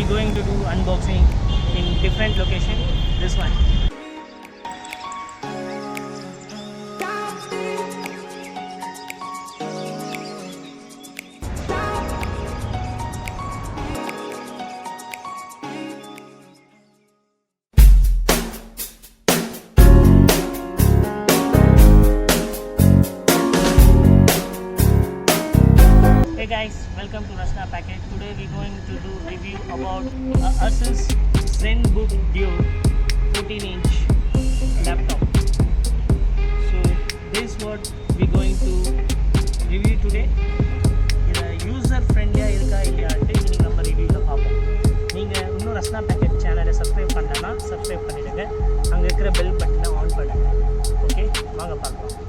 we're going to do unboxing in different location. This one. Hey guys, welcome to Rasna package. Today we're going to do review about Asus ZenBook Duo 14-inch laptop. So this is what we're going to review today. User friendly irukka illaya ante inga நம்ம ரிவ்யூல பாப்போம். நீங்க இன்னும் Rasna packet சேனலை subscribe பண்ணலனா subscribe பண்ணிடுங்க. அங்க இருக்கிற bell பட்டனை ஆன் பண்ணுங்க. ஓகே, வாங்க பார்க்கலாம்.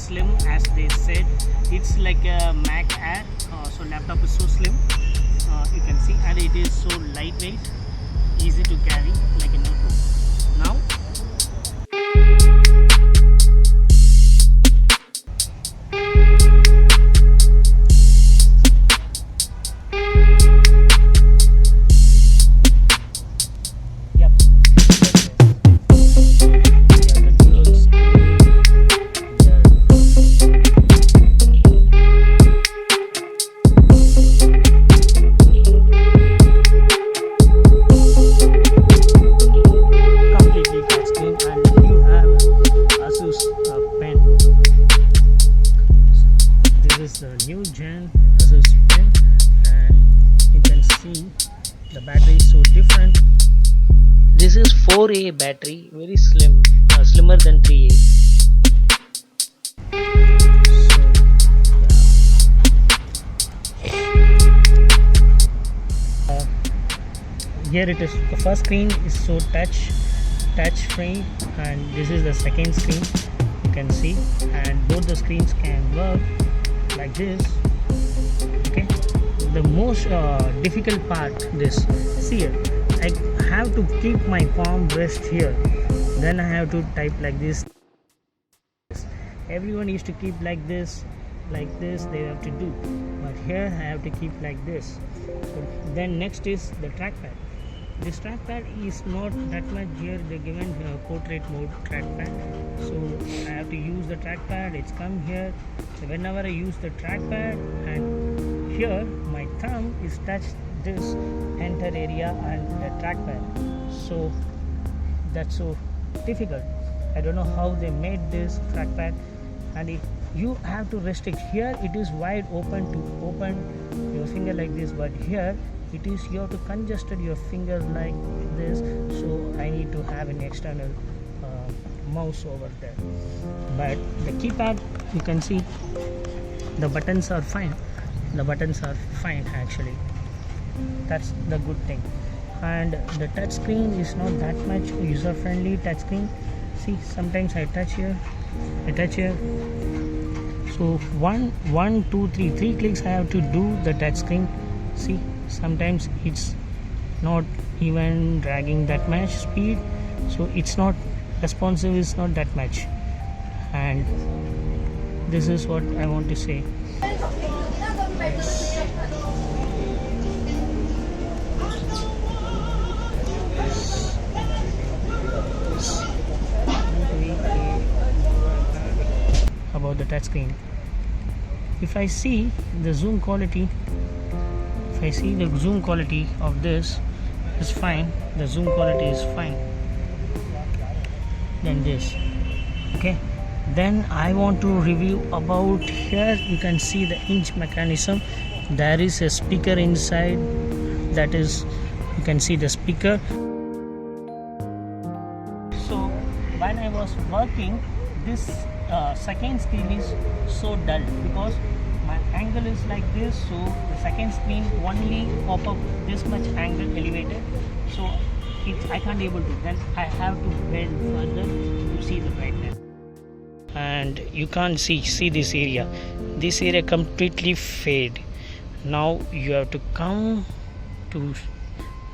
Slim, as they said, it's like a Mac Air, so laptop is so slim, you can see, and it is so lightweight, easy to carry like a notebook. Now the new gen Asus pen, and you can see the battery is so different. This is 4A battery, very slim, slimmer than 3A. Here it is, the first screen is so touch free, and this is the second screen, you can see, and both the screens can work like this. Okay, the most difficult part, this, see here, I have to keep my palm rest here, then I have to type like this. Everyone used to keep like this they have to do, but here I have to keep like this. Then next is the trackpad. This trackpad is not that much. Here they given portrait mode trackpad, so I have to use the trackpad. It's come here, so whenever I use the trackpad, and here my thumb is touched this enter area and the trackpad, so that's so difficult. I don't know how they made this trackpad, and if you have to restrict here, it is wide open to open your finger like this, but here it is, you have to congested your fingers like this, so I need to have an external mouse over there. But the keypad, you can see the buttons are fine, actually. That's the good thing. And the touch screen is not that much user friendly touch screen. See, sometimes I touch here, so 1 2 3 clicks I have to do the touch screen. See, sometimes it's not even dragging that much speed, so it's not responsive, is not that much, and this is what I want to say. About the touch screen, if I see the zoom quality, of this is fine, the zoom quality is fine, then this, okay. Then I want to review about, here you can see the hinge mechanism. There is a speaker inside, that is, you can see the speaker. working, this second screen is so dull because my angle is like this, so the second screen only pop up this much angle elevated, so I can't able to, then I have to bend further to see the brightness. And you can't see this area completely fade. Now you have to come to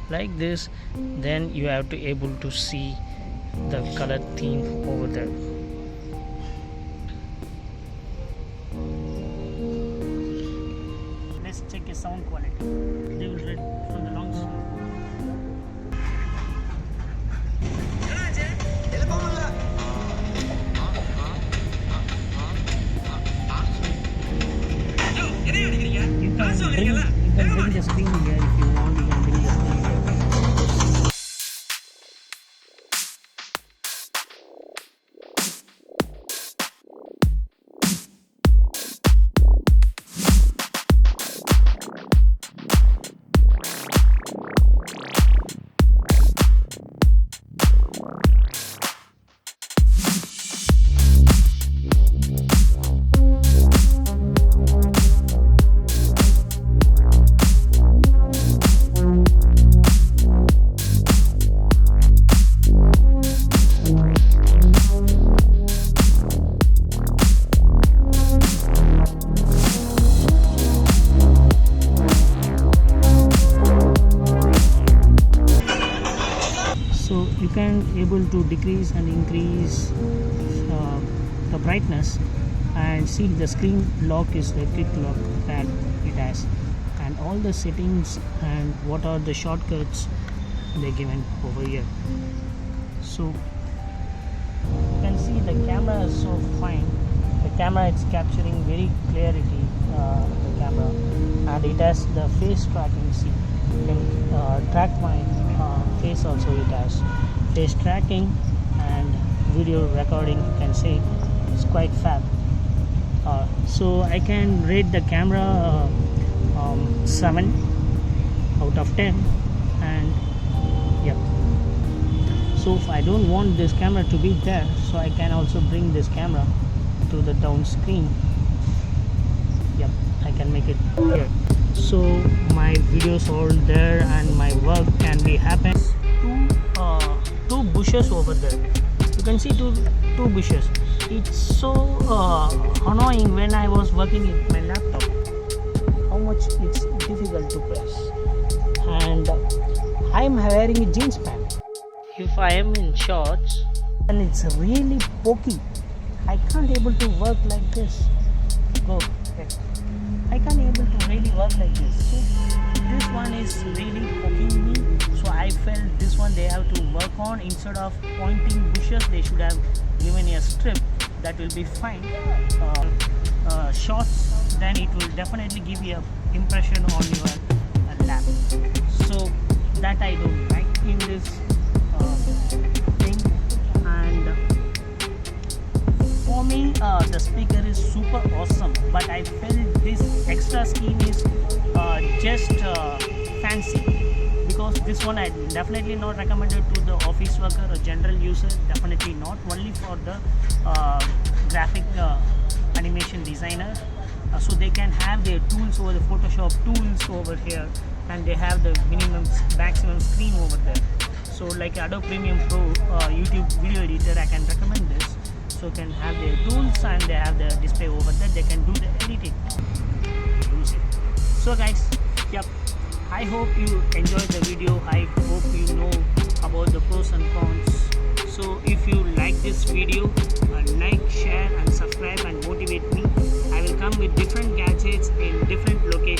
like this, then you have to able to see the color theme over there. Let's check the sound quality. They will read from the long screen. You can bring the screen here if you want. You can bring the screen here. You can able to decrease and increase the brightness, and see the screen lock is the quick lock that it has, and all the settings and what are the shortcuts they given over here. So you can see the camera is so fine. The camera is capturing very clarity, the camera, and it has the face tracking. See, you can track my face also. It has face tracking and video recording. You can say it's quite fab. So I can rate the camera 7 out of 10, and yeah. So if I don't want this camera to be there, so I can also bring this camera to the down screen. Yep, I can make it here. So my videos all there and my work can be happen. Two bushes over there. You can see two bushes. It's so annoying when I was working with my laptop. How much it's difficult to press. And I'm wearing a jeans pant. If I am in shorts, and it's really pokey. I can't able to work like this. I can't able to really work like this. So this one is really poking me. So I felt this one they have to work on. Instead of pointing bushes, they should have given a strip. That will be fine. Shorts, then it will definitely give you an impression on your lap. So that I don't like in this thing. And for me, the speaker is super awesome, but I felt this extra screen is just fancy, because this one I definitely not recommended to the office worker or general user. Definitely not, only for the graphic animation designer, so they can have their tools over the Photoshop tools over here, and they have the maximum screen over there. So like Adobe Premiere Pro, YouTube video editor, I can recommend this. So can have their tools and they have the display over there. They can do the editing. So guys, yep, I hope you enjoyed the video. I hope you know about the pros and cons. So if you like this video, like, share and subscribe and motivate me. I will come with different gadgets in different locations.